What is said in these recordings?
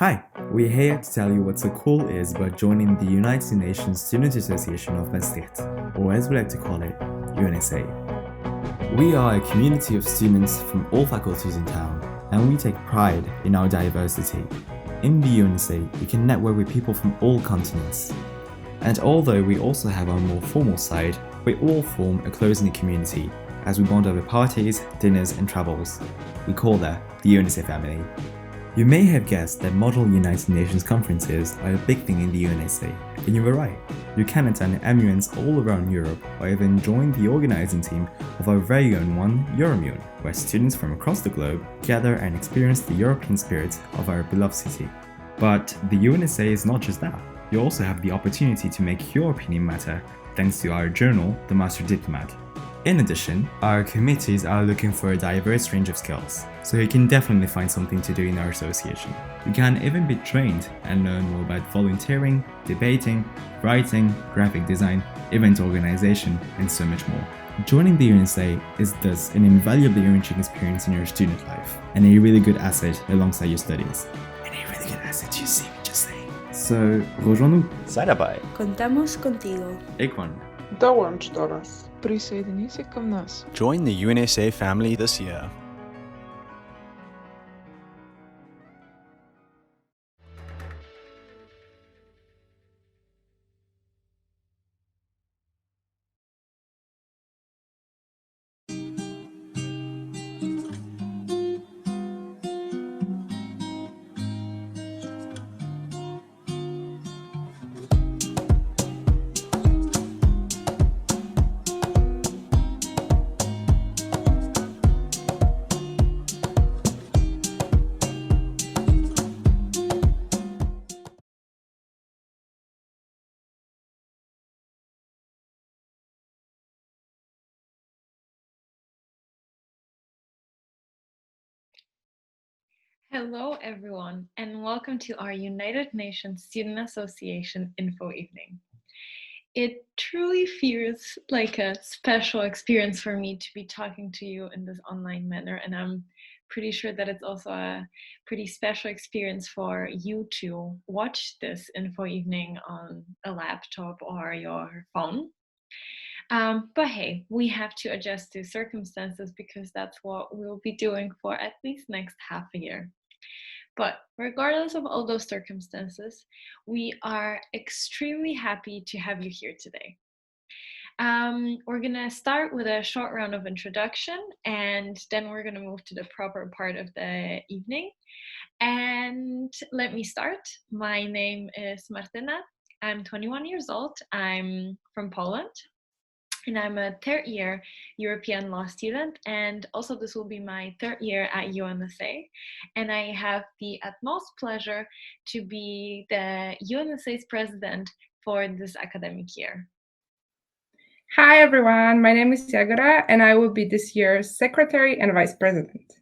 Hi, we're here to tell you what so cool is about joining the United Nations Student Association of Maastricht, or as we like to call it, UNSA. We are a community of students from all faculties in town, and we take pride in our diversity. In the UNSA, we can network with people from all continents. And although we also have our more formal side, we all form a close-knit community as we bond over parties, dinners, and travels. We call that the UNSA family. You may have guessed that Model United Nations conferences are a big thing in the UNSA, and you were right. You can attend MUNs all around Europe or even join the organizing team of our very own one, EuroMUN, where students from across the globe gather and experience the European spirit of our beloved city. But the UNSA is not just that. You also have the opportunity to make your opinion matter thanks to our journal, The Master Diplomat. In addition, our committees are looking for a diverse range of skills, so you can definitely find something to do in our association. You can even be trained and learn more about volunteering, debating, writing, graphic design, event organization, and so much more. Joining the UNSA is thus an invaluably enriching experience in your student life, and a really good asset alongside your studies. And a really good asset, you see me just saying. So, rejoins-nous. Sei dabei. Contamos contigo. Ekwan. Dołącz do nas. Присоединися към нас. Join the UNSA family this year. Hello, everyone, and welcome to our United Nations Student Association Info Evening. It truly feels like a special experience for me to be talking to you in this online manner, and I'm pretty sure that it's also a pretty special experience for you to watch this Info Evening on a laptop or your phone. But hey, we have to adjust to circumstances because that's what we'll be doing for at least next half a year. But regardless of all those circumstances, we are extremely happy to have you here today. We're gonna start with a short round of introduction, and then we're gonna move to the proper part of the evening. And let me start. My name is Martyna. I'm 21 years old. I'm from Poland. And I'm a third year European law student, and also this will be my third year at UNSA. And I have the utmost pleasure to be the UNSA's president for this academic year. Hi everyone, my name is Jagoda and I will be this year's secretary and vice president.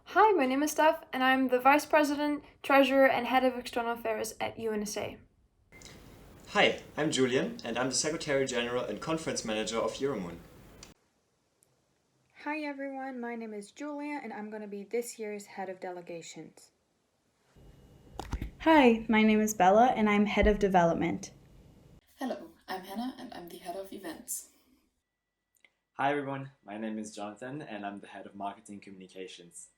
Hi, my name is Steph and I'm the vice president, treasurer and head of external affairs at UNSA. Hi, I'm Julian and I'm the Secretary General and Conference Manager of EuroMUN. Hi everyone, my name is Julian and I'm going to be this year's head of delegations. Hi, my name is Bella and I'm head of development. Hello, I'm Hannah and I'm the head of events. Hi everyone, my name is Jonathan and I'm the head of marketing communications.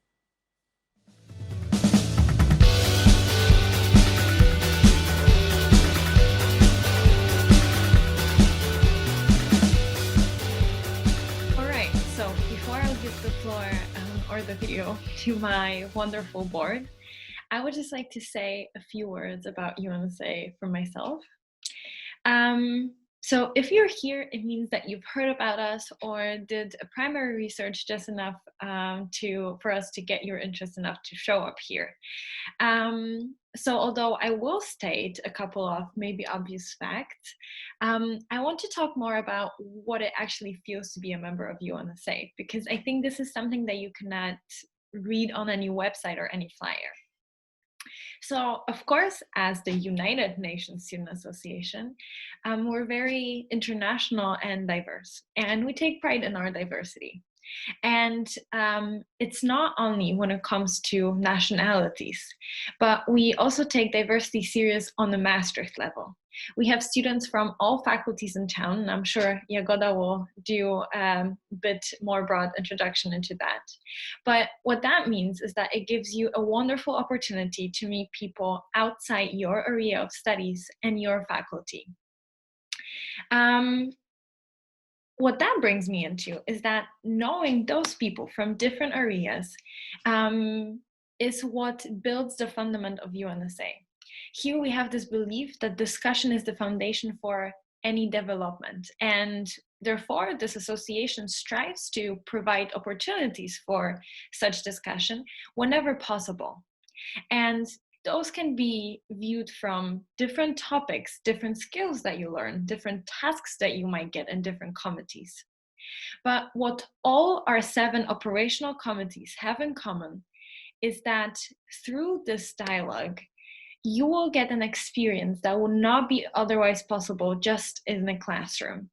So before I give the floor or the video to my wonderful board, I would just like to say a few words about UNSA for myself. So if you're here, it means that you've heard about us or did a primary research just enough for us to get your interest enough to show up here. So although I will state a couple of maybe obvious facts, I want to talk more about what it actually feels to be a member of UNSA, because I think this is something that you cannot read on any website or any flyer. So, of course, as the United Nations Student Association, we're very international and diverse, and we take pride in our diversity. And it's not only when it comes to nationalities, but we also take diversity serious on the Maastricht level. We have students from all faculties in town, and I'm sure Jagoda will do a bit more broad introduction into that. But what that means is that it gives you a wonderful opportunity to meet people outside your area of studies and your faculty. What that brings me into is that knowing those people from different areas is what builds the fundament of UNSA. Here we have this belief that discussion is the foundation for any development, and therefore this association strives to provide opportunities for such discussion whenever possible. And those can be viewed from different topics, different skills that you learn, different tasks that you might get in different committees. But what all our 7 operational committees have in common is that through this dialogue, you will get an experience that would not be otherwise possible just in a classroom.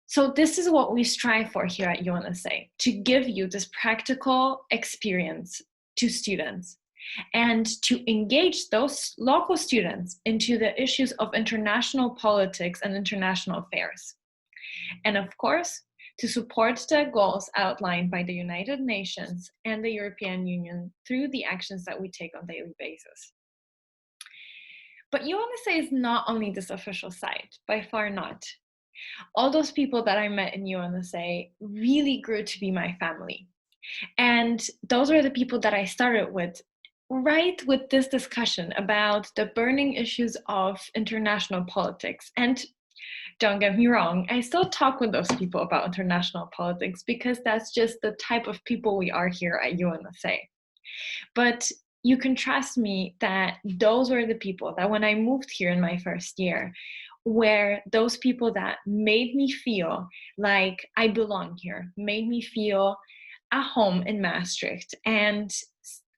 So this is what we strive for here at UNSA, to give you this practical experience to students and to engage those local students into the issues of international politics and international affairs. And of course, to support the goals outlined by the United Nations and the European Union through the actions that we take on a daily basis. But UNSA is not only this official site, by far not. All those people that I met in UNSA really grew to be my family. And those are the people that I started with, right with this discussion about the burning issues of international politics. And don't get me wrong, I still talk with those people about international politics because that's just the type of people we are here at UNSA. But you can trust me that those were the people that when I moved here in my first year, were those people that made me feel like I belong here, made me feel at home in Maastricht. And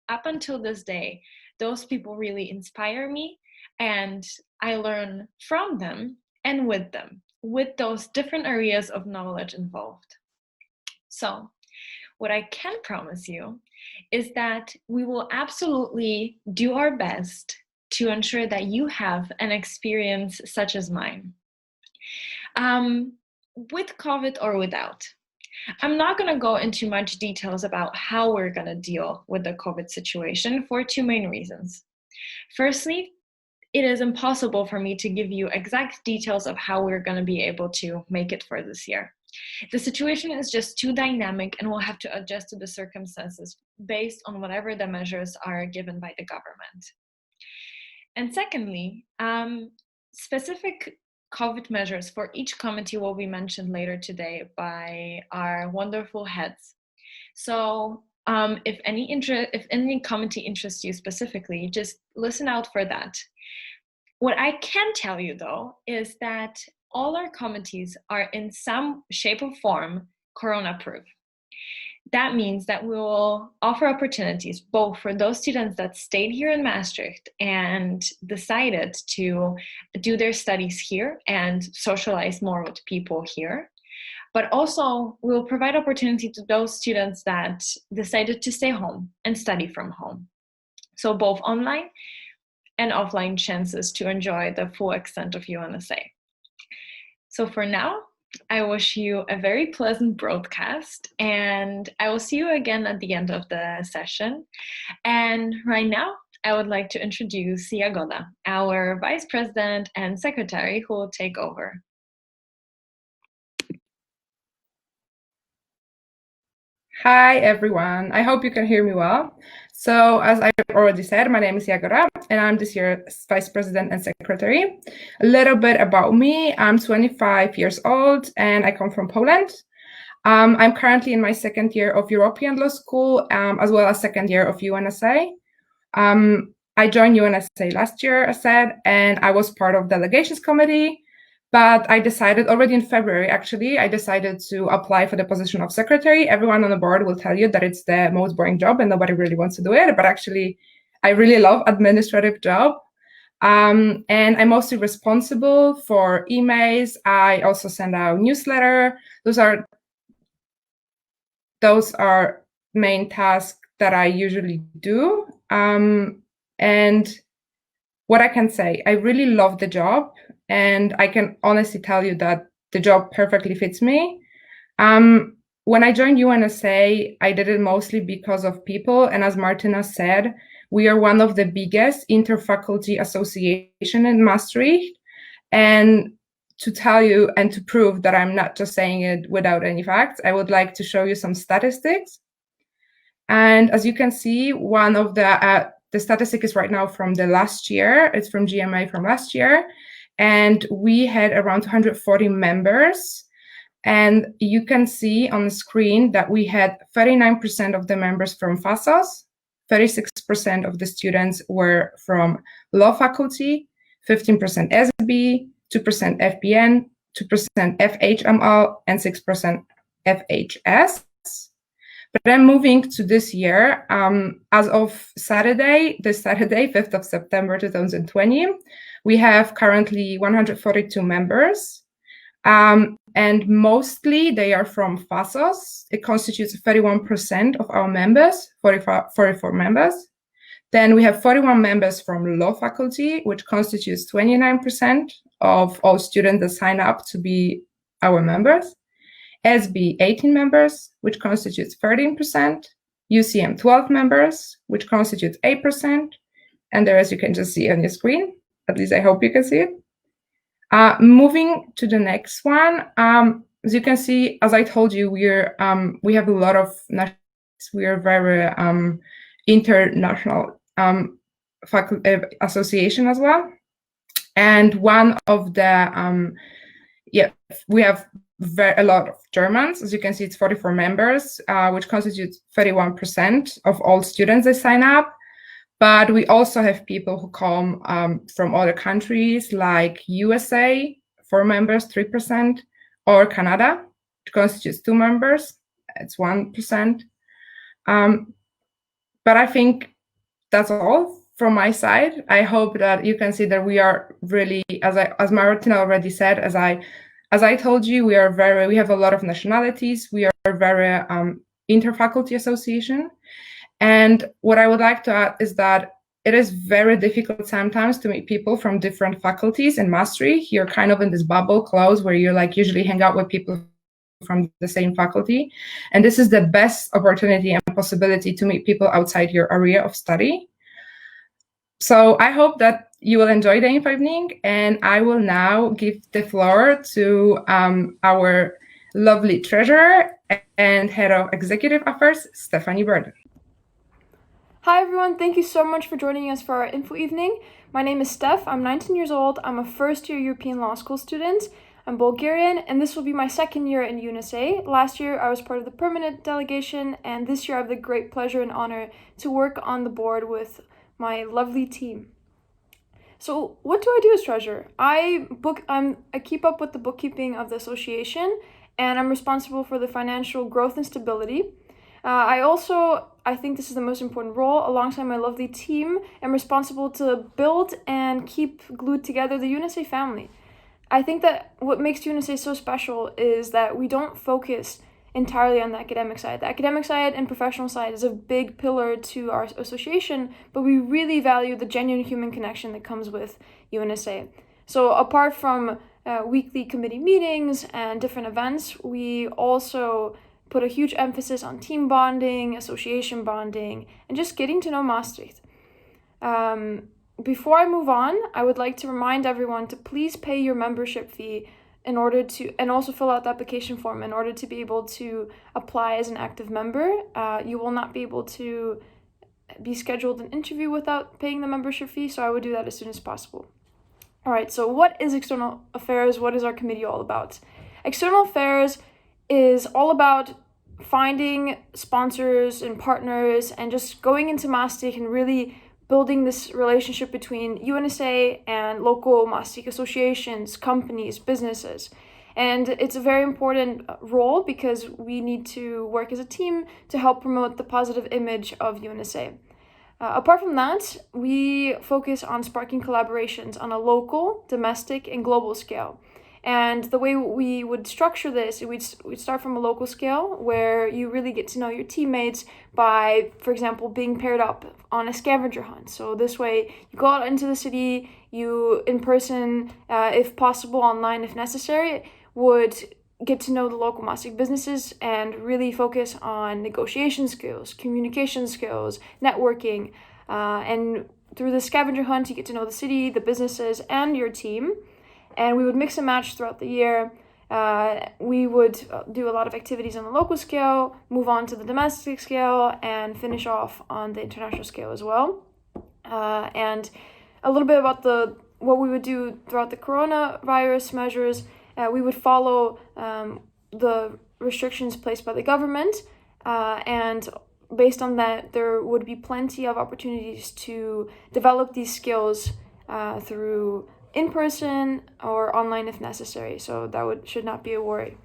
up until this day, those people really inspire me, and I learn from them and with them, with those different areas of knowledge involved. So what I can promise you is that we will absolutely do our best to ensure that you have an experience such as mine, with COVID or without. I'm not going to go into much details about how we're going to deal with the COVID situation for 2 main reasons. Firstly, it is impossible for me to give you exact details of how we're going to be able to make it for this year. The situation is just too dynamic, and we'll have to adjust to the circumstances based on whatever the measures are given by the government. And secondly, specific COVID measures for each committee will be mentioned later today by our wonderful heads. So if any committee interests you specifically, just listen out for that. What I can tell you though is that all our committees are in some shape or form Corona-proof. That means that we will offer opportunities both for those students that stayed here in Maastricht and decided to do their studies here and socialize more with people here, but also we will provide opportunity to those students that decided to stay home and study from home. So both online and offline chances to enjoy the full extent of UNSA. So for now, I wish you a very pleasant broadcast, and I will see you again at the end of the session. And right now, I would like to introduce Jagoda, our Vice President and Secretary, who will take over. Hi, everyone. I hope you can hear me well. So, as I already said, my name is Jagoda, and I'm this year's Vice President and Secretary. A little bit about me. I'm 25 years old, and I come from Poland. I'm currently in my 2nd year of European Law School, as well as 2nd year of UNSA. I joined UNSA last year, as said, and I was part of Delegations Committee. But I decided already in February, actually, I decided to apply for the position of secretary. Everyone on the board will tell you that it's the most boring job and nobody really wants to do it. But actually, I really love administrative job. And I'm mostly responsible for emails. I also send out newsletter. Those are those are main tasks that I usually do. And what I can say, I really love the job, and I can honestly tell you that the job perfectly fits me. When I joined UNSA, I did it mostly because of people. And as Martyna said, we are one of the biggest interfaculty association in Maastricht. And to tell you and to prove that I'm not just saying it without any facts, I would like to show you some statistics. And as you can see, one of the statistic is right now from the last year. It's from GMA from last year. And we had around 240 members. And you can see on the screen that we had 39% of the members from FASOS, 36% of the students were from law faculty, 15% SB, 2% FBN, 2% FHML, and 6% FHS. But then moving to this year, as of Saturday, 5th of September 2020, we have currently 142 members. And mostly they are from FASOS. It constitutes 31% of our members, 44 members. Then we have 41 members from law faculty, which constitutes 29% of all students that sign up to be our members. SB 18 members, which constitutes 13%. UCM 12 members, which constitutes 8%. And there, as you can just see on your screen, at least I hope you can see it. Moving to the next one, as you can see, as I told you, we have a lot of we are very international association as well. And one of the we have a lot of Germans. As you can see, it's 44 members, which constitutes 31% of all students that sign up. But we also have people who come from other countries like USA, 4 members, 3%, or Canada, which constitutes 2 members, it's 1%. But I think that's all from my side. I hope that you can see that we are really, as Martyna already said, as I told you, we have a lot of nationalities. We are very interfaculty association. And what I would like to add is that it is very difficult sometimes to meet people from different faculties in Maastricht. You're kind of in this bubble close where you usually hang out with people from the same faculty. And this is the best opportunity and possibility to meet people outside your area of study. So I hope that you will enjoy the evening, and I will now give the floor to our lovely treasurer and head of executive affairs, Stephanie Burden. Hi everyone, thank you so much for joining us for our info evening. My name is Steph, I'm 19 years old, I'm a first-year European law school student. I'm Bulgarian, and this will be my second year in UNSA. Last year I was part of the permanent delegation, and this year I have the great pleasure and honor to work on the board with my lovely team. So what do I do as treasurer? I keep up with the bookkeeping of the association, and I'm responsible for the financial growth and stability. I think this is the most important role. Alongside my lovely team, I'm responsible to build and keep glued together the UNSA family. I think that what makes UNSA so special is that we don't focus entirely on the academic side. The academic side and professional side is a big pillar to our association, but we really value the genuine human connection that comes with UNSA. So apart from weekly committee meetings and different events, we also put a huge emphasis on team bonding, association bonding, and just getting to know Maastricht. Before I move on, I would like to remind everyone to please pay your membership fee in order to, and also fill out the application form in order to be able to apply as an active member. You will not be able to be scheduled an interview without paying the membership fee, so I would do that as soon as possible. All right, so what is External Affairs? What is our committee all about? External Affairs is all about finding sponsors and partners and just going into Maastricht and really building this relationship between UNSA and local Maastricht associations, companies, businesses. And it's a very important role because we need to work as a team to help promote the positive image of UNSA. Apart from that, we focus on sparking collaborations on a local, domestic, and global scale. And the way we would structure this, we'd start from a local scale where you really get to know your teammates by, for example, being paired up on a scavenger hunt. So this way you go out into the city, you in person, if possible online if necessary, would get to know the local Maastricht businesses and really focus on negotiation skills, communication skills, networking, and through the scavenger hunt you get to know the city, the businesses, and your team. And we would mix and match throughout the year. We would do a lot of activities on the local scale, move on to the domestic scale, and finish off on the international scale as well. And a little bit about what we would do throughout the coronavirus measures. We would follow the restrictions placed by the government, and based on that, there would be plenty of opportunities to develop these skills through in-person or online if necessary. So that should not be a worry.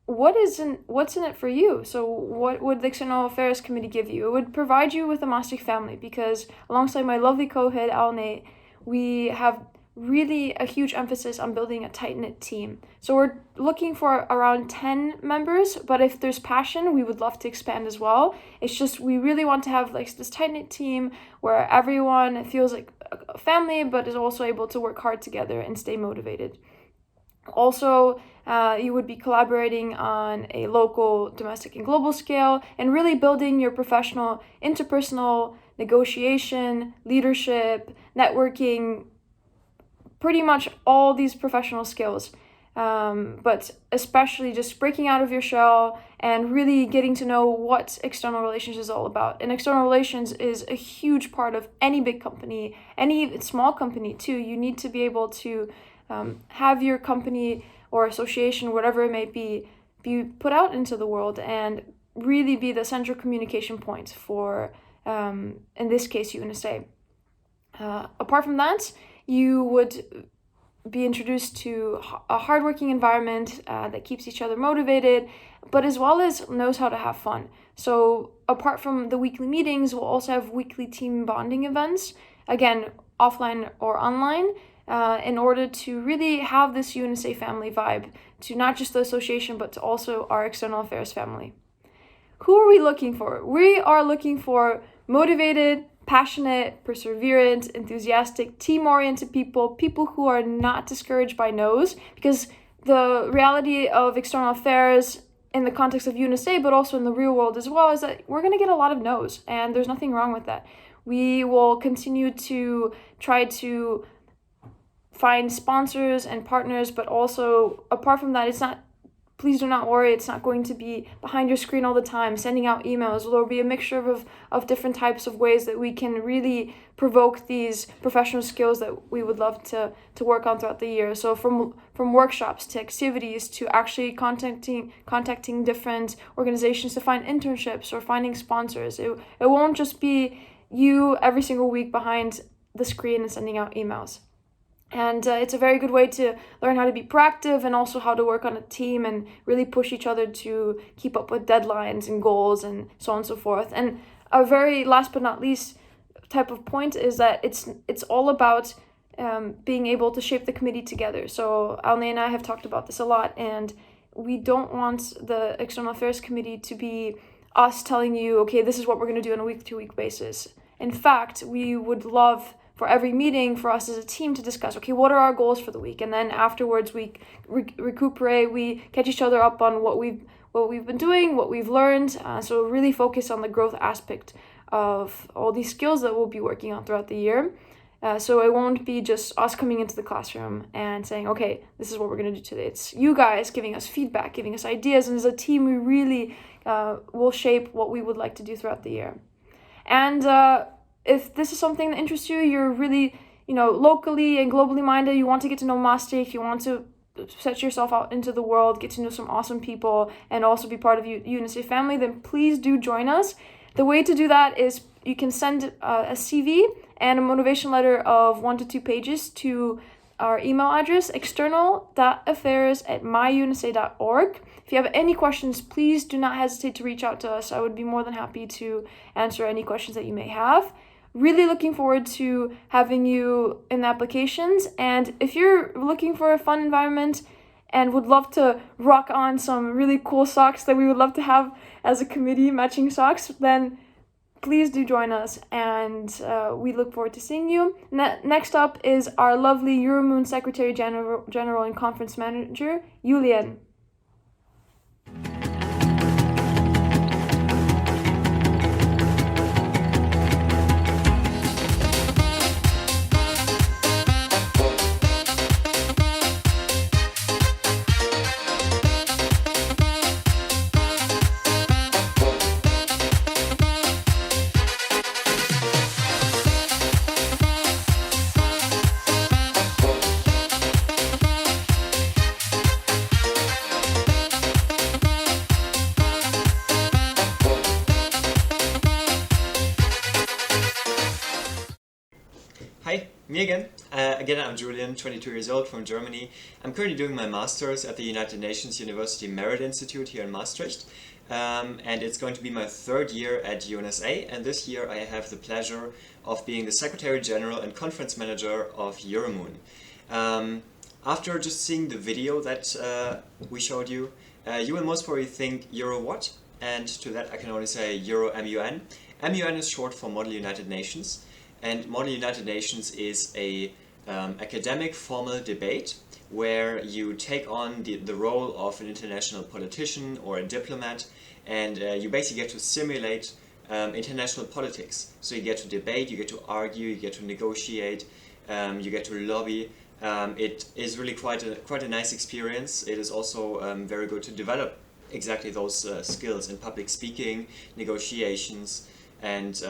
What's in it for you? So what would the External Affairs Committee give you? It would provide you with a Maastricht family, because alongside my lovely co-head Alne, we have really a huge emphasis on building a tight-knit team. So we're looking for around 10 members, but if there's passion, we would love to expand as well. It's just we really want to have like this tight-knit team where everyone feels like a family, but is also able to work hard together and stay motivated. Also, you would be collaborating on a local, domestic, and global scale, and really building your professional, interpersonal, negotiation, leadership, networking, pretty much all these professional skills, but especially just breaking out of your shell and really getting to know what external relations is all about. And external relations is a huge part of any big company, any small company too. You need to be able to have your company or association, whatever it may be put out into the world and really be the central communication point for, in this case, UNSA. Apart from that, you would be introduced to a hardworking environment that keeps each other motivated, but as well as knows how to have fun. So apart from the weekly meetings, we'll also have weekly team bonding events, again, offline or online, in order to really have this UNSA family vibe to not just the association, but to also our external affairs family. Who are we looking for? We are looking for motivated, passionate, perseverant, enthusiastic, team-oriented people who are not discouraged by no's, because the reality of external affairs in the context of UNSA, but also in the real world as well, is that we're going to get a lot of no's, and there's nothing wrong with that. We will continue to try to find sponsors and partners, but also, apart from that, please do not worry, it's not going to be behind your screen all the time, sending out emails. There will be a mixture of different types of ways that we can really provoke these professional skills that we would love to work on throughout the year. So from workshops to activities to actually contacting different organizations to find internships or finding sponsors. It won't just be you every single week behind the screen and sending out emails. And it's a very good way to learn how to be proactive and also how to work on a team and really push each other to keep up with deadlines and goals and so on and so forth. And a very last but not least type of point is that it's all about being able to shape the committee together. So Alne and I have talked about this a lot, and we don't want the External Affairs Committee to be us telling you, okay, this is what we're going to do on a week-to-week basis. In fact, we would love for every meeting for us as a team to discuss, okay, what are our goals for the week? And then afterwards we recuperate, we catch each other up on what we've been doing, what we've learned. So really focus on the growth aspect of all these skills that we'll be working on throughout the year. So it won't be just us coming into the classroom and saying, okay, this is what we're going to do today. It's you guys giving us feedback, giving us ideas. And as a team, we really will shape what we would like to do throughout the year. And if this is something that interests you, you're really, locally and globally minded, you want to get to know Maastricht, you want to set yourself out into the world, get to know some awesome people, and also be part of UNSA family, then please do join us. The way to do that is you can send a CV and a motivation letter of 1 to 2 pages to our email address, external.affairs@myunsa.org. If you have any questions, please do not hesitate to reach out to us. I would be more than happy to answer any questions that you may have. really looking forward to having you in the applications. And if you're looking for a fun environment and would love to rock on some really cool socks that we would love to have as a committee, matching socks, then please do join us, and we look forward to seeing you. Next up is our lovely EuroMUN Secretary General and Conference Manager, Julian. Hi, me again. Again, I'm Julian, 22 years old, from Germany. I'm currently doing my master's at the United Nations University Merit Institute here in Maastricht. And it's going to be my third year at UNSA, and this year I have the pleasure of being the Secretary General and Conference Manager of EuroMUN. After just seeing the video that we showed you, you will most probably think Euro what? And to that I can only say EuroMUN. MUN is short for Model United Nations. And Model United Nations is a academic formal debate where you take on the role of an international politician or a diplomat, and you basically get to simulate international politics. So you get to debate, you get to argue, you get to negotiate, you get to lobby. It is really quite a nice experience. It is also very good to develop exactly those skills in public speaking, negotiations, and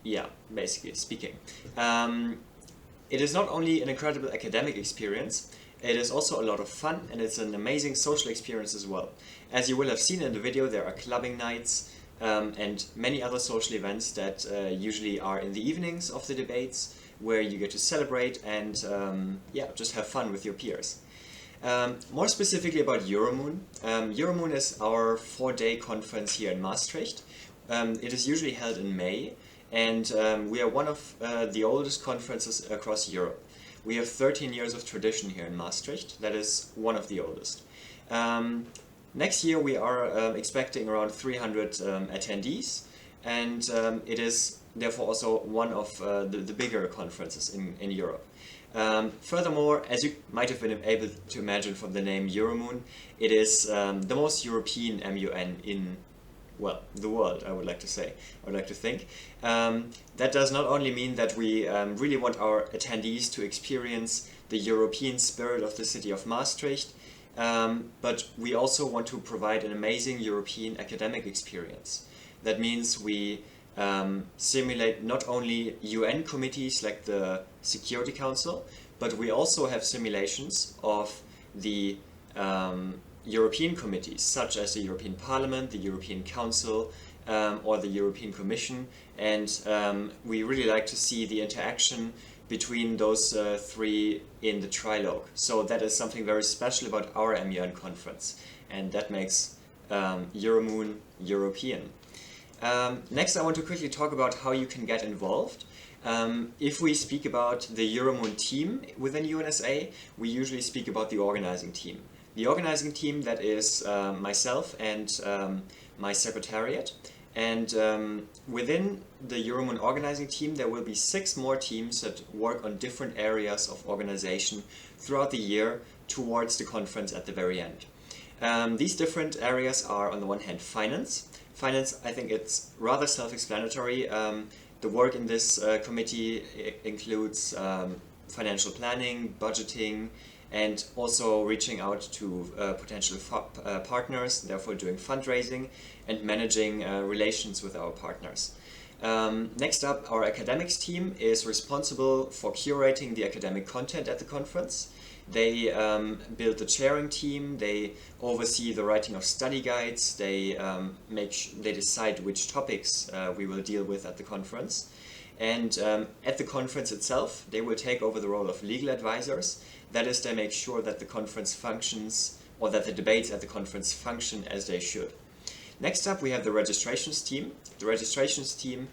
yeah, basically speaking. It is not only an incredible academic experience, it is also a lot of fun, and it's an amazing social experience as well. As you will have seen in the video, there are clubbing nights and many other social events that usually are in the evenings of the debates, where you get to celebrate and yeah, just have fun with your peers. More specifically about EuroMUN. EuroMUN is our 4-day conference here in Maastricht. It is usually held in May, and we are one of the oldest conferences across Europe. We have 13 years of tradition here in Maastricht. That is one of the oldest. Next year we are expecting around 300 attendees, and it is therefore also one of the bigger conferences in Europe. Furthermore, as you might have been able to imagine from the name EuroMUN, it is the most European MUN in, well, the world, I would like to say, I would like to think. That does not only mean that we really want our attendees to experience the European spirit of the city of Maastricht, but we also want to provide an amazing European academic experience. That means we simulate not only UN committees like the Security Council, but we also have simulations of the European committees, such as the European Parliament, the European Council, or the European Commission, and we really like to see the interaction between those three in the trilogue. So that is something very special about our MUN conference, and that makes EuroMUN European. Next, I want to quickly talk about how you can get involved. If we speak about the EuroMUN team within UNSA, we usually speak about the organizing team. The organizing team, that is myself and my secretariat. And within the EuroMUN organizing team, there will be 6 more teams that work on different areas of organization throughout the year towards the conference at the very end. These different areas are, on the one hand, finance. Finance, I think it's rather self-explanatory. The work in this committee includes financial planning, budgeting, and also reaching out to potential partners, therefore doing fundraising and managing relations with our partners. Next up, our academics team is responsible for curating the academic content at the conference. They build the chairing team, they oversee the writing of study guides, they decide which topics we will deal with at the conference. And at the conference itself, they will take over the role of legal advisors. That is, they make sure that the conference functions, or that the debates at the conference function as they should. Next up, we have the registrations team. The registrations team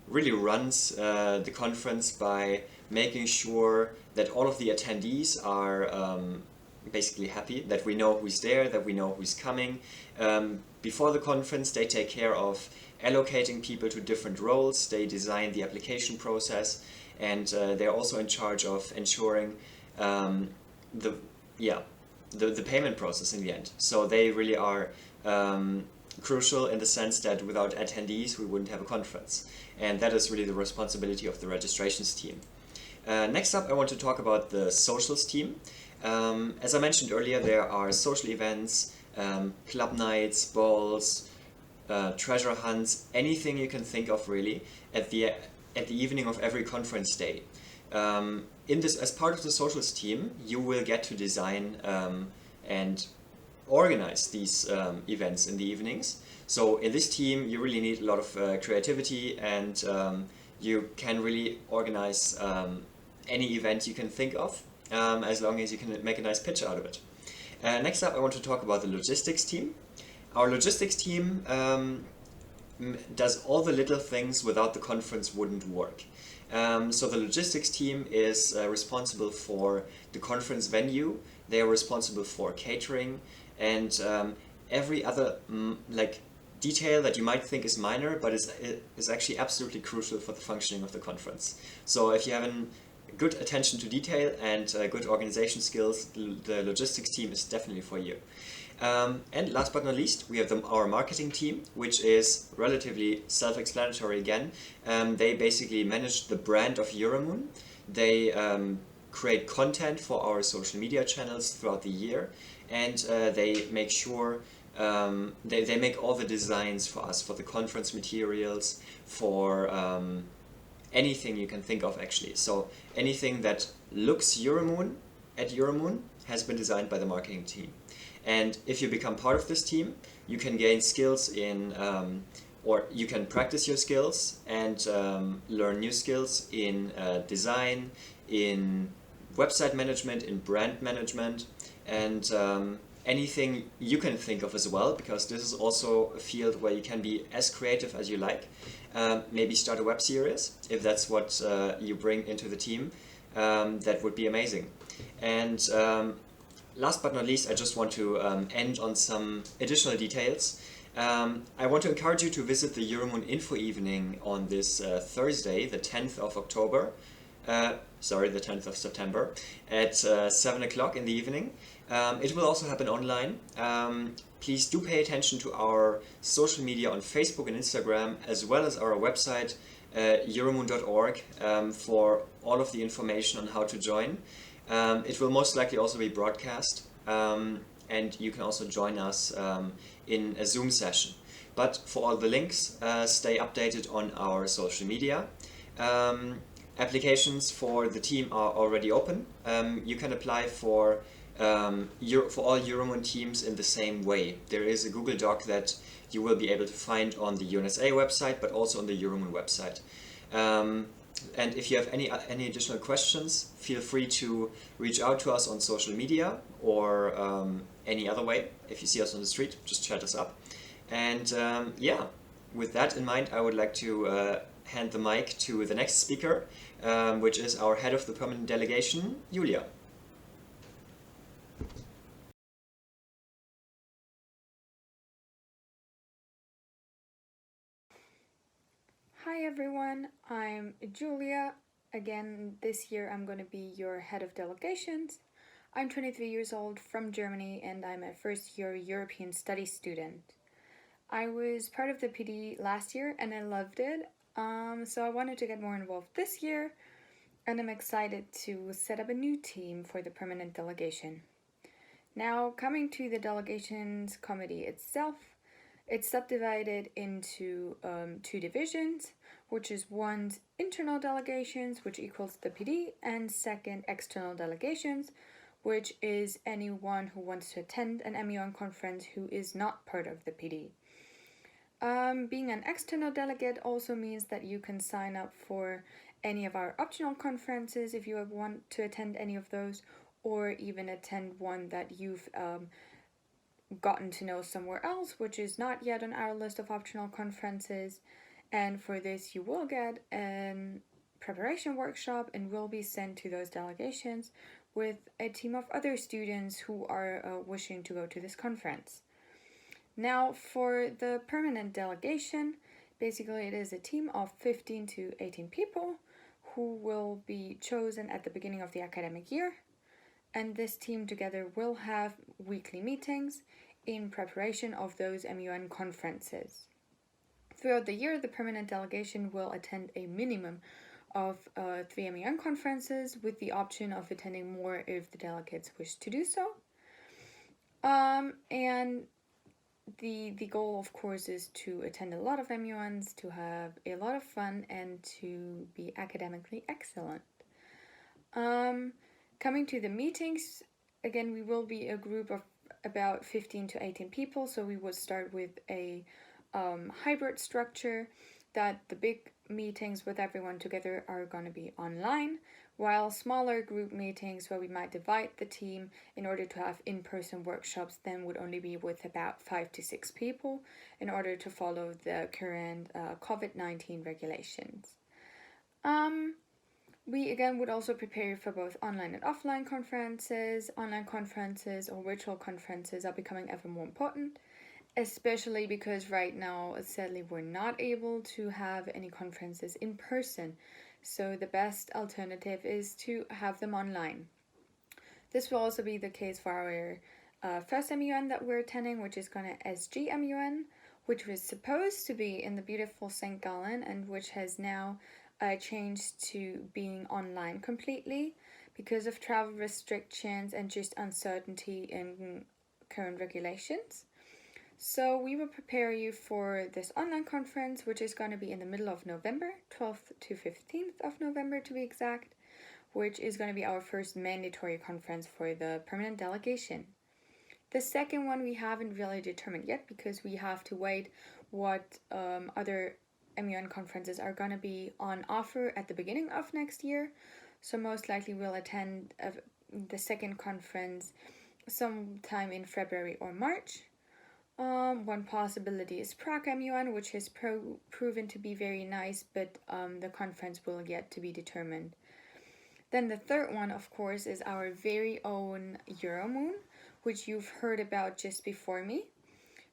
really runs the conference by making sure that all of the attendees are basically happy, that we know who's there, that we know who's coming. Before the conference, they take care of allocating people to different roles, they design the application process, and they're also in charge of ensuring the payment process in the end. So they really are crucial in the sense that without attendees we wouldn't have a conference, and that is really the responsibility of the registrations team. Next up, I want to talk about the socials team. As I mentioned earlier, there are social events, club nights, balls, treasure hunts, anything you can think of really at the evening of every conference day. As part of the socials team, you will get to design and organize these events in the evenings. So in this team, you really need a lot of creativity, and you can really organize any event you can think of, as long as you can make a nice pitch out of it. Next up, I want to talk about the logistics team. Our logistics team does all the little things without the conference wouldn't work. So the logistics team is responsible for the conference venue. They are responsible for catering and every other detail that you might think is minor, but is actually absolutely crucial for the functioning of the conference. So if you have good attention to detail and good organization skills, the logistics team is definitely for you. And last but not least, we have our marketing team, which is relatively self-explanatory again. They basically manage the brand of EuroMUN. They create content for our social media channels throughout the year, and they make sure they make all the designs for us, for the conference materials, for anything you can think of actually. So anything that looks EuroMUN at EuroMUN has been designed by the marketing team. And if you become part of this team, you can gain skills in, or you can practice your skills and learn new skills in design, in website management, in brand management, and anything you can think of as well, because this is also a field where you can be as creative as you like. Maybe start a web series, if that's what you bring into the team. That would be amazing. And last but not least, I just want to end on some additional details. I want to encourage you to visit the EuroMUN Info Evening on this Thursday, the 10th of October. The 10th of September at 7 o'clock in the evening. It will also happen online. Please do pay attention to our social media on Facebook and Instagram, as well as our website, euromun.org, for all of the information on how to join. It will most likely also be broadcast, and you can also join us in a Zoom session. But for all the links, stay updated on our social media. Applications for the team are already open. You can apply for all EuroMUN teams in the same way. There is a Google Doc that you will be able to find on the UNSA website, but also on the EuroMUN website. And if you have any additional questions, feel free to reach out to us on social media or any other way. If you see us on the street, just chat us up. And with that in mind, I would like to hand the mic to the next speaker, which is our head of the permanent delegation, Julia. Hi everyone, I'm Julia. Again, this year I'm going to be your head of delegations. I'm 23 years old, from Germany, and I'm a first year European studies student. I was part of the PD last year and I loved it, so I wanted to get more involved this year, and I'm excited to set up a new team for the permanent delegation. Now, coming to the delegations committee itself, it's subdivided into two divisions, which is one, internal delegations, which equals the PD, and second, external delegations, which is anyone who wants to attend an EuroMUN conference who is not part of the PD. Being an external delegate also means that you can sign up for any of our optional conferences if you want to attend any of those, or even attend one that you've gotten to know somewhere else, which is not yet on our list of optional conferences. And for this, you will get a preparation workshop and will be sent to those delegations with a team of other students who are wishing to go to this conference. Now, for the permanent delegation, basically it is a team of 15 to 18 people who will be chosen at the beginning of the academic year. And this team together will have weekly meetings in preparation of those MUN conferences. Throughout the year, the permanent delegation will attend a minimum of 3 MUN conferences with the option of attending more if the delegates wish to do so. And the goal, of course, is to attend a lot of MUNs, to have a lot of fun, and to be academically excellent. Coming to the meetings, again, we will be a group of about 15 to 18 people, so we would start with a hybrid structure that the big meetings with everyone together are going to be online, while smaller group meetings where we might divide the team in order to have in-person workshops then would only be with about 5 to 6 people in order to follow the current COVID-19 regulations. We again would also prepare for both online and offline conferences. Online conferences or virtual conferences are becoming ever more important, especially because right now, sadly, we're not able to have any conferences in person. So the best alternative is to have them online. This will also be the case for our first MUN that we're attending, which is going to SG MUN, which was supposed to be in the beautiful St. Gallen and which has now changed to being online completely because of travel restrictions and just uncertainty in current regulations. So we will prepare you for this online conference, which is going to be in the middle of November, 12th to 15th of November to be exact, which is going to be our first mandatory conference for the permanent delegation. The second one we haven't really determined yet because we have to wait what other MUN conferences are going to be on offer at the beginning of next year. So most likely we'll attend the second conference sometime in February or March. One possibility is Prague MUN, which has proven to be very nice, but the conference will yet to be determined. Then the third one, of course, is our very own EuroMUN, which you've heard about just before me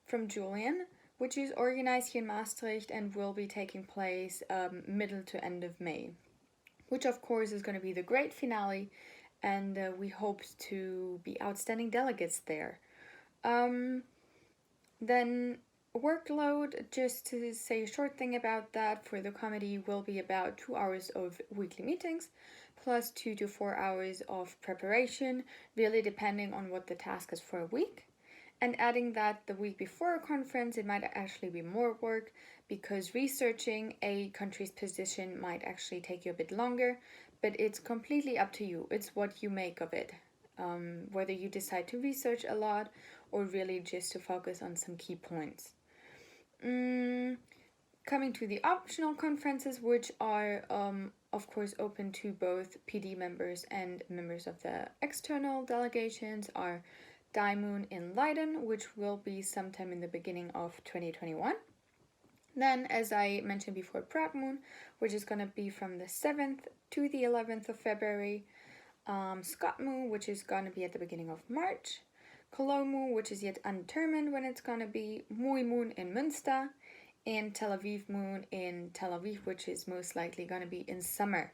from Julian, which is organized here in Maastricht and will be taking place middle to end of May, which of course is going to be the great finale, and we hope to be outstanding delegates there. Then workload, just to say a short thing about that, for the committee will be about 2 hours of weekly meetings plus 2 to 4 hours of preparation, really depending on what the task is for a week. And adding that the week before a conference, it might actually be more work because researching a country's position might actually take you a bit longer, but it's completely up to you. It's what you make of it. Whether you decide to research a lot or really just to focus on some key points. Coming to the optional conferences, which are of course open to both PD members and members of the external delegations, are DIMUN in Leiden, which will be sometime in the beginning of 2021. Then, as I mentioned before, PragMUN, which is going to be from the 7th to the 11th of February. ScotMUN, which is going to be at the beginning of March. CologneMUN, which is yet undetermined when it's going to be. MUI-MUN in Münster. And Tel Aviv-MUN in Tel Aviv, which is most likely going to be in summer.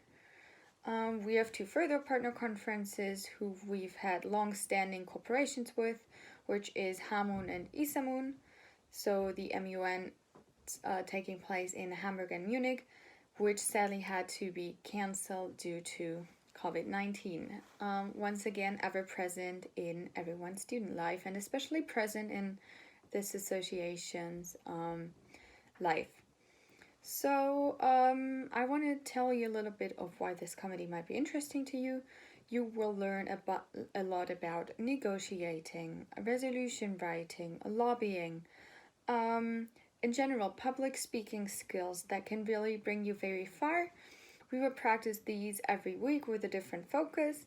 We have 2 further partner conferences who we've had long-standing cooperations with, which is HAMUN and ISAMUN. So the MUN taking place in Hamburg and Munich, which sadly had to be cancelled due to COVID-19. Once again, ever present in everyone's student life and especially present in this association's life. So I want to tell you a little bit of why this committee might be interesting to you. You will learn a lot about negotiating, resolution writing, lobbying, in general, public speaking skills that can really bring you very far. We will practice these every week with a different focus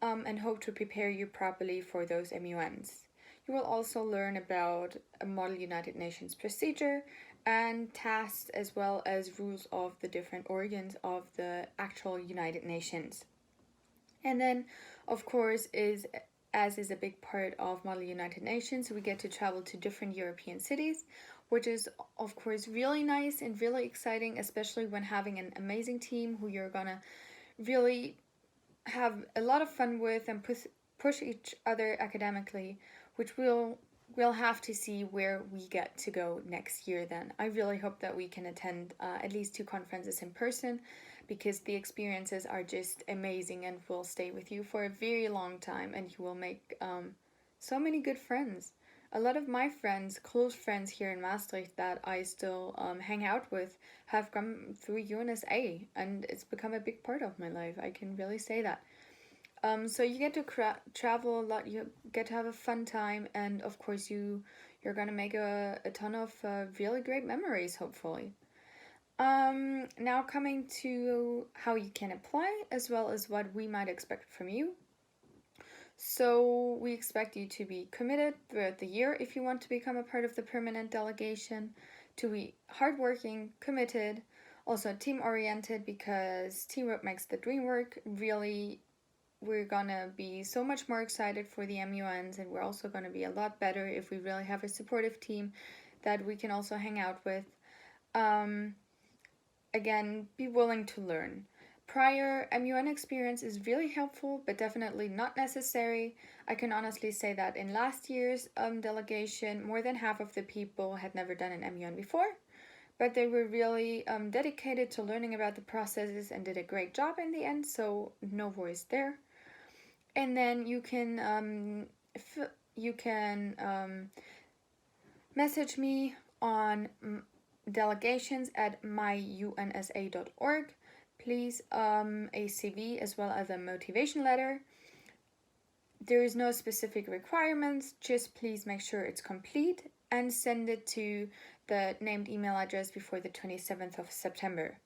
and hope to prepare you properly for those MUNs. You will also learn about a Model United Nations procedure and tasks, as well as rules of the different organs of the actual United Nations. And then, of course, as is a big part of Model United Nations, we get to travel to different European cities, which is, of course, really nice and really exciting, especially when having an amazing team who you're gonna really have a lot of fun with and push each other academically, which we'll have to see where we get to go next year then. I really hope that we can attend at least 2 conferences in person, because the experiences are just amazing and will stay with you for a very long time, and you will make so many good friends. A lot of my friends, close friends here in Maastricht that I still hang out with, have come through UNSA, and it's become a big part of my life. I can really say that. So you get to travel a lot, you get to have a fun time, and of course you're gonna make a ton of really great memories, hopefully. Now coming to how you can apply, as well as what we might expect from you. So we expect you to be committed throughout the year if you want to become a part of the permanent delegation, to be hardworking, committed, also team-oriented, because teamwork makes the dream work. Really, we're gonna be so much more excited for the MUNs, and we're also gonna be a lot better if we really have a supportive team that we can also hang out with. Again, be willing to learn. Prior MUN experience is really helpful, but definitely not necessary. I can honestly say that in last year's delegation, more than half of the people had never done an MUN before, but they were really dedicated to learning about the processes and did a great job in the end, so no worries there. And then you can message me on delegations@myunsa.org. Please a CV as well as a motivation letter. There is no specific requirements, just please make sure it's complete and send it to the named email address before the 27th of September.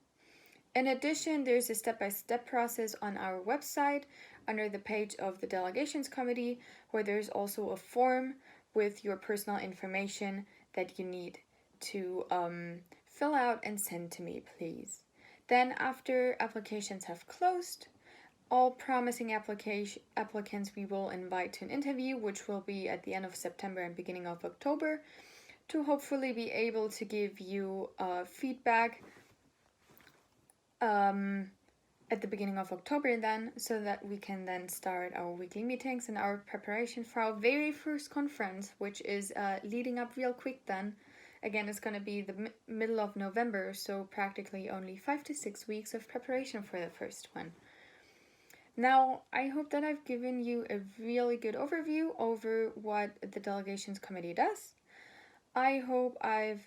In addition, there's a step-by-step process on our website under the page of the Delegations Committee, where there's also a form with your personal information that you need to fill out and send to me, please. Then after applications have closed, all promising applicants we will invite to an interview, which will be at the end of September and beginning of October, to hopefully be able to give you feedback at the beginning of October then, so that we can then start our weekly meetings and our preparation for our very first conference, which is leading up real quick then. Again, it's going to be the middle of November, so practically only 5 to 6 weeks of preparation for the first one. Now, I hope that I've given you a really good overview over what the Delegations Committee does. I hope I've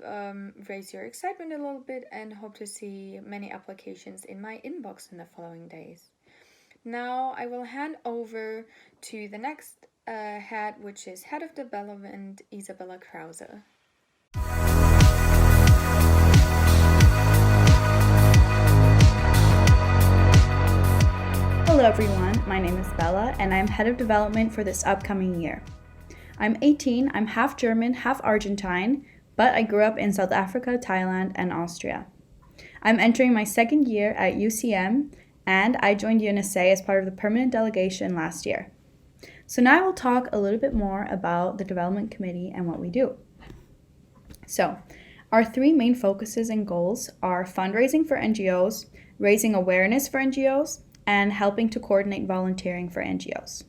raised your excitement a little bit, and hope to see many applications in my inbox in the following days. Now, I will hand over to the next head, which is Head of Development, Isabella Krause. Hello everyone, my name is Bella and I'm Head of Development for this upcoming year. I'm 18, I'm half German, half Argentine, but I grew up in South Africa, Thailand, and Austria. I'm entering my second year at UCM, and I joined UNSA as part of the permanent delegation last year. So now I will talk a little bit more about the Development Committee and what we do. So, our 3 main focuses and goals are fundraising for NGOs, raising awareness for NGOs, and helping to coordinate volunteering for NGOs.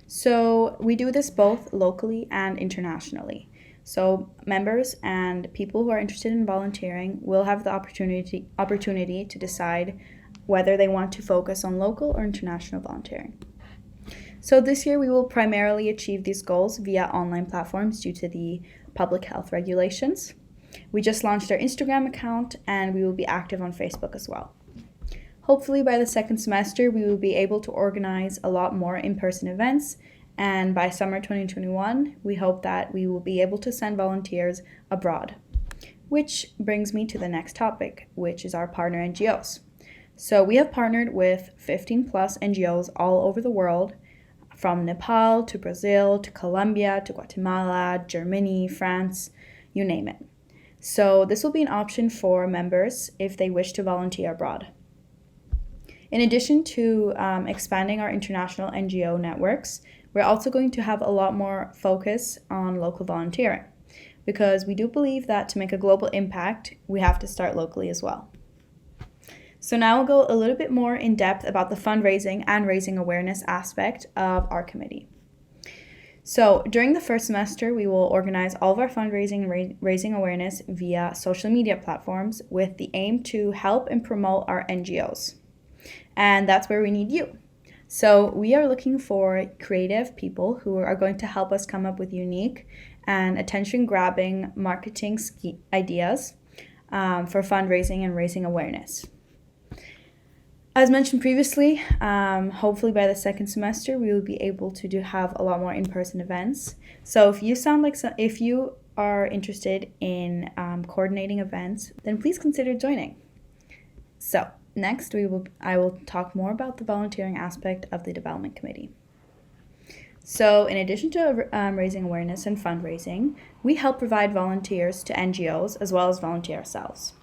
So we do this both locally and internationally. So members and people who are interested in volunteering will have the opportunity to decide whether they want to focus on local or international volunteering. So this year we will primarily achieve these goals via online platforms due to the public health regulations. We just launched our Instagram account and we will be active on Facebook as well. Hopefully by the second semester we will be able to organize a lot more in-person events, and by summer 2021 we hope that we will be able to send volunteers abroad. Which brings me to the next topic, which is our partner NGOs. So we have partnered with 15 plus NGOs all over the world from Nepal to Brazil to Colombia to Guatemala, Germany, France, you name it. So this will be an option for members if they wish to volunteer abroad. In addition to expanding our international NGO networks, we're also going to have a lot more focus on local volunteering, because we do believe that to make a global impact, we have to start locally as well. So now we'll go a little bit more in depth about the fundraising and raising awareness aspect of our committee. So during the first semester, we will organize all of our fundraising and raising awareness via social media platforms with the aim to help and promote our NGOs. And that's where we need you. So we are looking for creative people who are going to help us come up with unique and attention-grabbing marketing ideas for fundraising and raising awareness. As mentioned previously, hopefully by the second semester, we will be able to have a lot more in-person events. So if you are interested in coordinating events, then please consider joining. So next, I will talk more about the volunteering aspect of the development committee. So in addition to raising awareness and fundraising, we help provide volunteers to NGOs as well as volunteer ourselves.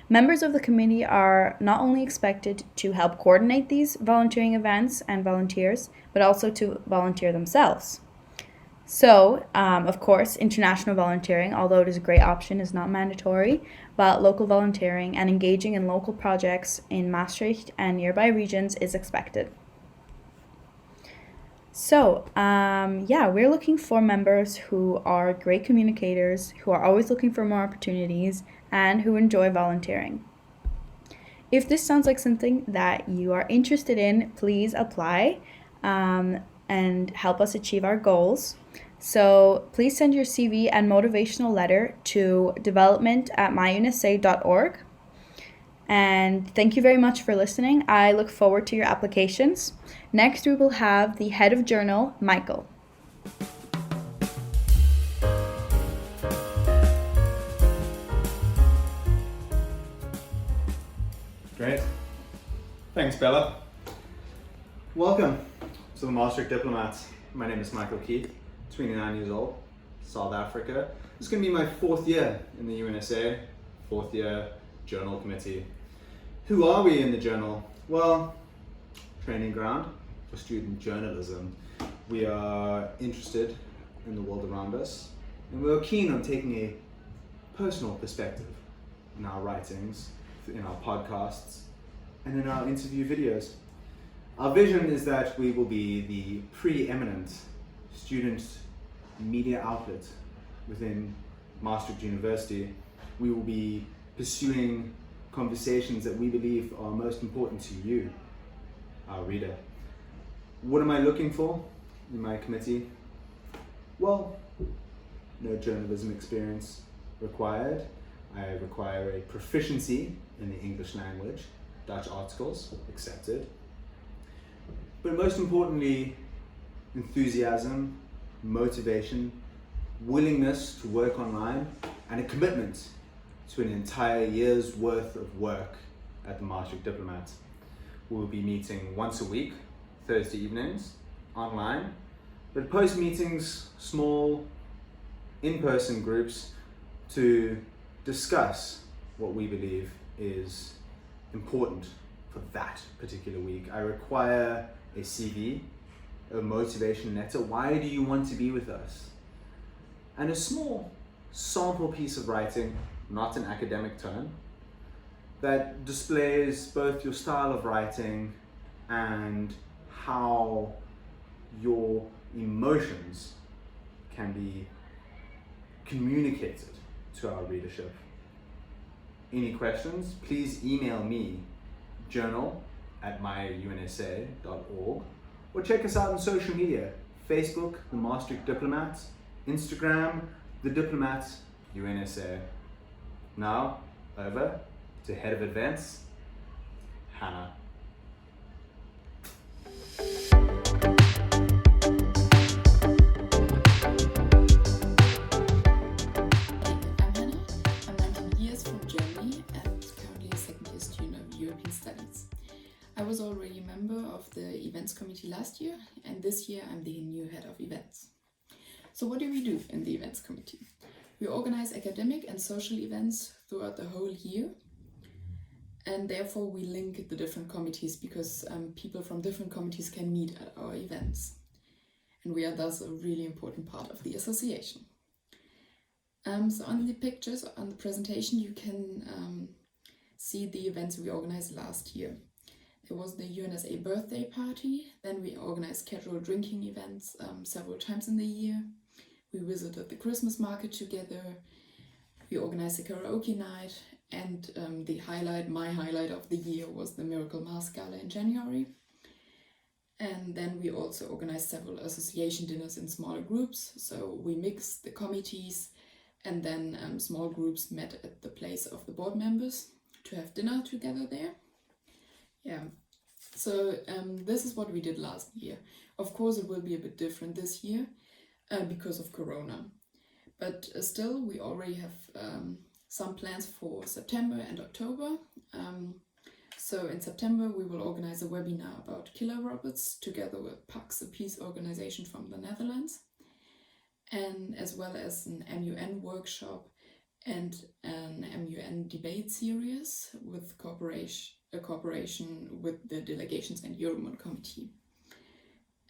Members of the committee are not only expected to help coordinate these volunteering events and volunteers, but also to volunteer themselves. So, of course, international volunteering, although it is a great option, is not mandatory, but local volunteering and engaging in local projects in Maastricht and nearby regions is expected. So, we're looking for members who are great communicators, who are always looking for more opportunities, and who enjoy volunteering. If this sounds like something that you are interested in, please apply and help us achieve our goals. So please send your CV and motivational letter to development@myunsa.org. And thank you very much for listening. I look forward to your applications. Next, we will have the head of journal, Michael. Great. Thanks, Bella. Welcome to the Maastricht Diplomats. My name is Michael Keith, 29 years old, South Africa. This is going to be my 4th year in the UNSA, 4th year journal committee. Who are we in the journal? Well, training ground for student journalism. We are interested in the world around us, and we're keen on taking a personal perspective in our writings, in our podcasts, and in our interview videos. Our vision is that we will be the preeminent student media outlet within Maastricht University. We will be pursuing conversations that we believe are most important to you, our reader. What am I looking for in my committee? Well, no journalism experience required. I require a proficiency in the English language, Dutch articles accepted. But most importantly, enthusiasm, motivation, willingness to work online, and a commitment to an entire year's worth of work at the Maastricht Diplomat. We'll be meeting once a week, Thursday evenings, online, but post meetings, small, in-person groups to discuss what we believe is important for that particular week. I require a CV, a motivation letter. Why do you want to be with us? And a small sample piece of writing, not an academic tone, that displays both your style of writing and how your emotions can be communicated to our readership. Any questions, please email me, journal@myunsa.org, or check us out on social media, Facebook, The Maastricht Diplomats, Instagram, The Diplomats, UNSA. Now, over to Head of Events, Hannah. I was already a member member of the events committee last year, and this year I'm the new head of events. So what do we do in the events committee? We organize academic and social events throughout the whole year, and therefore we link the different committees because people from different committees can meet at our events. And we are thus a really important part of the association. So on the pictures on the presentation you can see the events we organized last year. There was the UNSA birthday party, then we organized casual drinking events several times in the year. We visited the Christmas market together, we organized a karaoke night, and my highlight of the year was the Miracle Mask Gala in January. And then we also organized several association dinners in smaller groups, so we mixed the committees, and then small groups met at the place of the board members to have dinner together there. Yeah, so this is what we did last year. Of course it will be a bit different this year because of Corona. But still we already have some plans for September and October. So in September we will organize a webinar about killer robots together with PAX, a peace organization from the Netherlands, and as well as an MUN workshop and an MUN debate series with a cooperation with the Delegations and EuroMUN committee.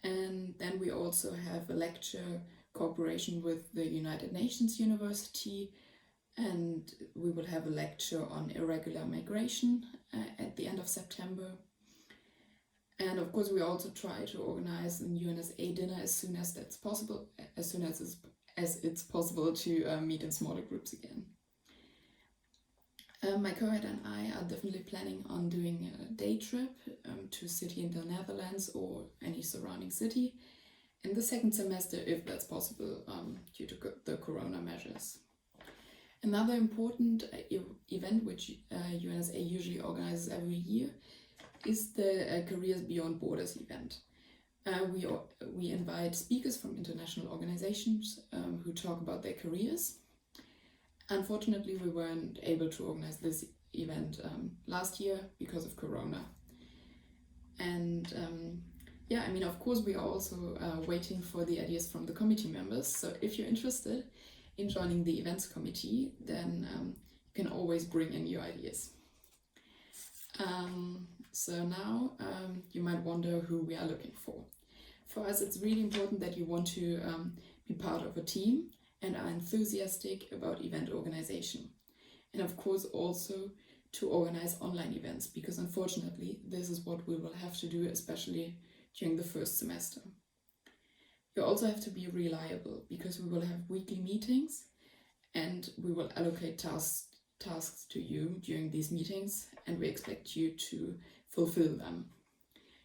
And then we also have a lecture cooperation with the United Nations University, and we will have a lecture on irregular migration at the end of September. And of course we also try to organize a UNSA dinner as soon as that's possible, as soon as it's possible to meet in smaller groups again. My co-head and I are definitely planning on doing a day trip to a city in the Netherlands or any surrounding city in the second semester, if that's possible, due to the Corona measures. Another important event which UNSA usually organizes every year is the Careers Beyond Borders event. We invite speakers from international organizations who talk about their careers. Unfortunately, we weren't able to organize this event last year because of Corona. And yeah, I mean, of course, we are also waiting for the ideas from the committee members. So if you're interested in joining the events committee, then you can always bring in your ideas. So now you might wonder who we are looking for. For us, it's really important that you want to be part of a team and are enthusiastic about event organization. And of course also to organize online events, because unfortunately this is what we will have to do, especially during the first semester. You also have to be reliable, because we will have weekly meetings and we will allocate tasks to you during these meetings, and we expect you to fulfill them.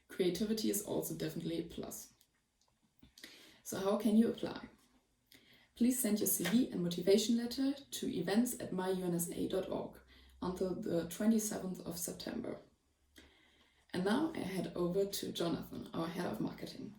Creativity is also definitely a plus. So how can you apply? Please send your CV and motivation letter to events@myunsa.org until the 27th of September. And now I head over to Jonathan, our head of marketing.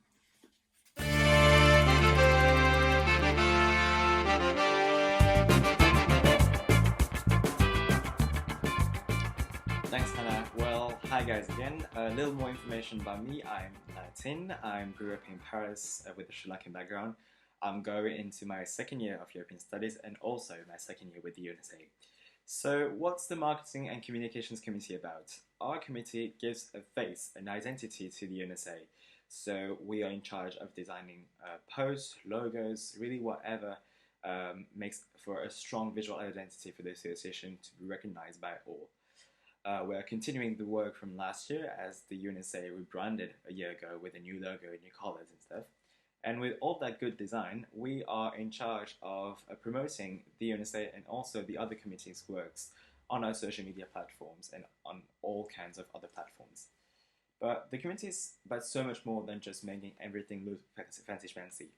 Thanks, Hannah. Well, hi guys again. A little more information about me. I'm Martyna. I grew up in Paris with a Sri Lankan background. I'm going into my second year of European Studies and also my second year with the UNSA. So what's the Marketing and Communications Committee about? Our committee gives a face, an identity to the UNSA. So we are in charge of designing posts, logos, really whatever makes for a strong visual identity for the association to be recognized by all. We're continuing the work from last year, as the UNSA rebranded a year ago with a new logo, new colors and stuff. And with all that good design, we are in charge of promoting the UNSA and also the other committees' works on our social media platforms and on all kinds of other platforms. But the committee is about so much more than just making everything look fancy.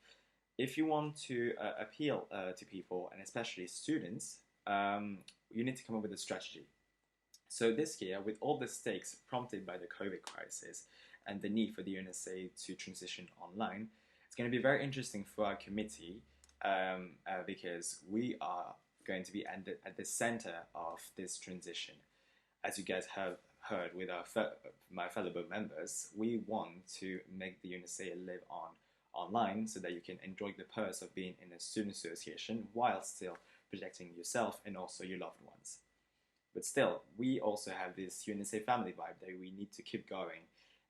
If you want to appeal to people, and especially students, you need to come up with a strategy. So this year, with all the stakes prompted by the COVID crisis and the need for the UNSA to transition online, it's going to be very interesting for our committee because we are going to be at the center of this transition. As you guys have heard with my fellow board members, we want to make the UNSA live online so that you can enjoy the perks of being in a student association while still protecting yourself and also your loved ones. But still, we also have this UNSA family vibe that we need to keep going,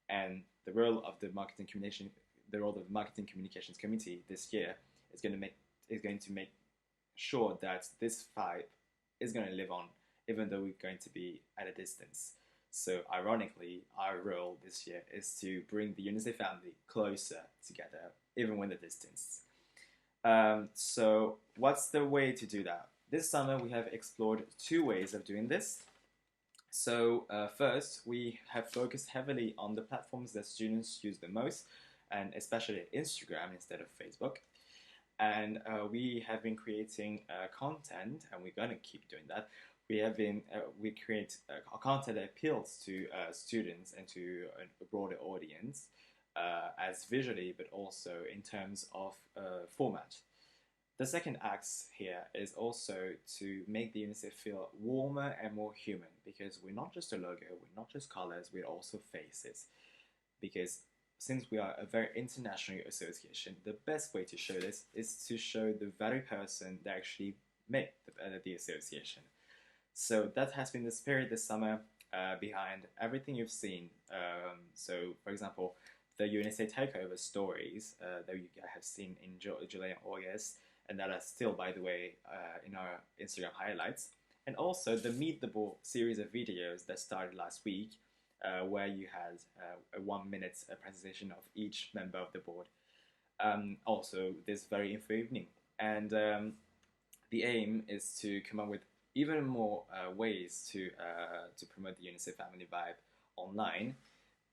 and the role of the marketing communications committee this year is going to make sure that this vibe is going to live on, even though we're going to be at a distance. So ironically, our role this year is to bring the UNSA family closer together, even with the distance. So what's the way to do that? This summer we have explored 2 ways of doing this. So first, we have focused heavily on the platforms that students use the most, and especially Instagram instead of Facebook. And we have been creating content, and we're going to keep doing that. We create content that appeals to students and to a broader audience, as visually, but also in terms of format. The second act here is also to make the UNSA feel warmer and more human, because we're not just a logo, we're not just colors, we're also faces. Because since we are a very international association, the best way to show this is to show the very person that actually made the association. So that has been the spirit this summer behind everything you've seen. So, for example, the UNSA takeover stories that you have seen in July and August, and that are still, by the way, in our Instagram highlights. And also the Meet the Board series of videos that started last week, where you had a 1-minute presentation of each member of the board. Also this very info evening. And the aim is to come up with even more ways to promote the UNSA family vibe online.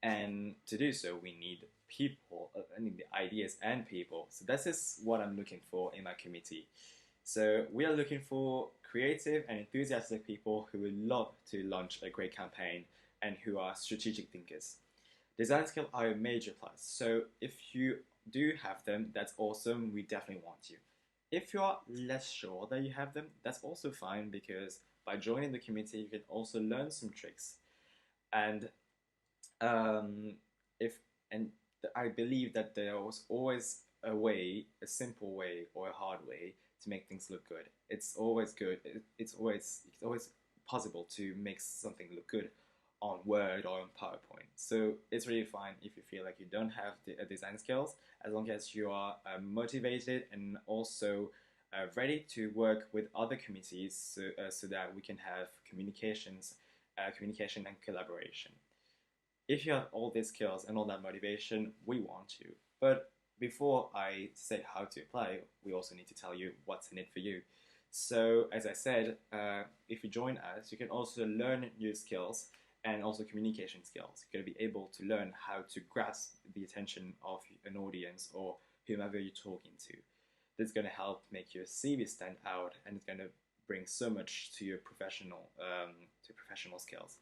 And to do so, we need people, I need the ideas and people. So this is what I'm looking for in my committee. So we are looking for creative and enthusiastic people who would love to launch a great campaign and who are strategic thinkers. Design skills are a major plus. So if you do have them, that's awesome. We definitely want you. If you are less sure that you have them, that's also fine, because by joining the committee, you can also learn some tricks. And I believe that there was always a way, a simple way or a hard way to make things look good. It's always good. It's always possible to make something look good on Word or on PowerPoint. So it's really fine if you feel like you don't have the design skills, as long as you are motivated and also ready to work with other committees so that we can have communication and collaboration. If you have all these skills and all that motivation, we want you. But before I say how to apply, we also need to tell you what's in it for you. So as I said, if you join us, you can also learn new skills and also communication skills. You're going to be able to learn how to grasp the attention of an audience or whomever you're talking to. This is going to help make your CV stand out, and it's going to bring so much to your professional skills.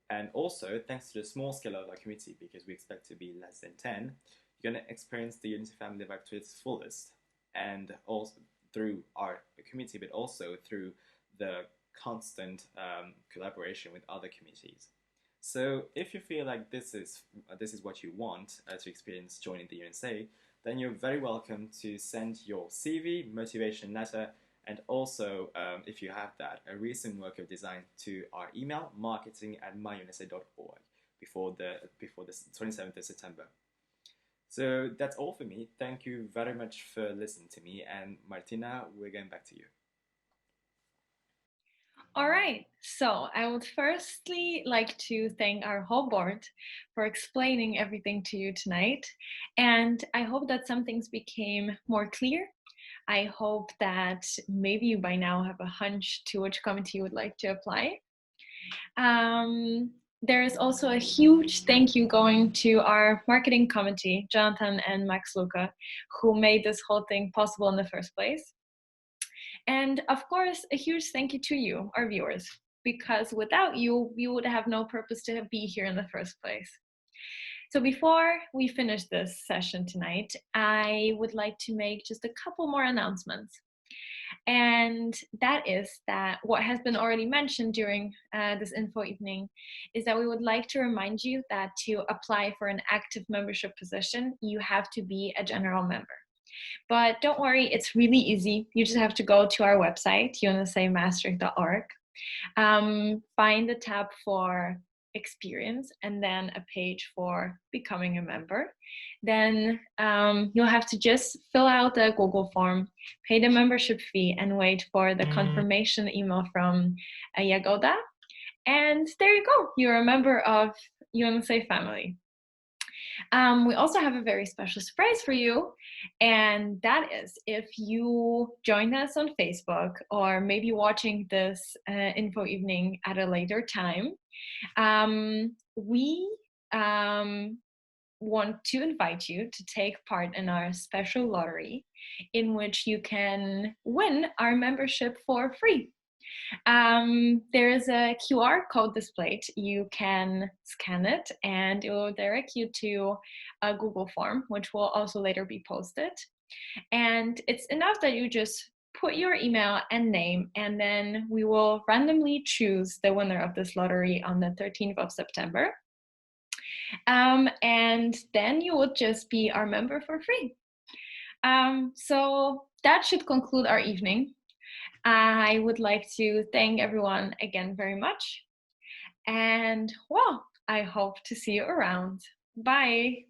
And also, thanks to the small scale of our committee, because we expect to be less than 10, you're going to experience the UNSA family vibe to its fullest, and also through our committee, but also through the constant collaboration with other committees. So if you feel like this is what you want to experience joining the UNSA, then you're very welcome to send your CV, motivation letter, and also, if you have that, a recent work of design to our email, marketing@myunsa.org, before the 27th of September. So that's all for me. Thank you very much for listening to me, and Martyna, we're going back to you. All right, so I would firstly like to thank our whole board for explaining everything to you tonight, and I hope that some things became more clear. I hope that maybe you by now have a hunch to which committee you would like to apply. There is also a huge thank you going to our marketing committee, Jonathan and Max Luca, who made this whole thing possible in the first place. And of course, a huge thank you to you, our viewers, because without you, we would have no purpose to be here in the first place. So before we finish this session tonight, I would like to make just a couple more announcements. And that is that what has been already mentioned during this info evening is that we would like to remind you that to apply for an active membership position, you have to be a general member. But don't worry, it's really easy. You just have to go to our website, unsamaastricht.org, find the tab for experience and then a page for becoming a member. Then you'll have to just fill out the Google form, pay the membership fee, and wait for the confirmation email from Jagoda. And there you go, you're a member of UNSA family. We also have a very special surprise for you, and that is if you join us on Facebook or maybe watching this info evening at a later time, we want to invite you to take part in our special lottery in which you can win our membership for free. There is a QR code displayed. You can scan it and it will direct you to a Google form, which will also later be posted. And it's enough that you just put your email and name, and then we will randomly choose the winner of this lottery on the 13th of September. And then you will just be our member for free. So that should conclude our evening. I would like to thank everyone again very much. And well, I hope to see you around. Bye.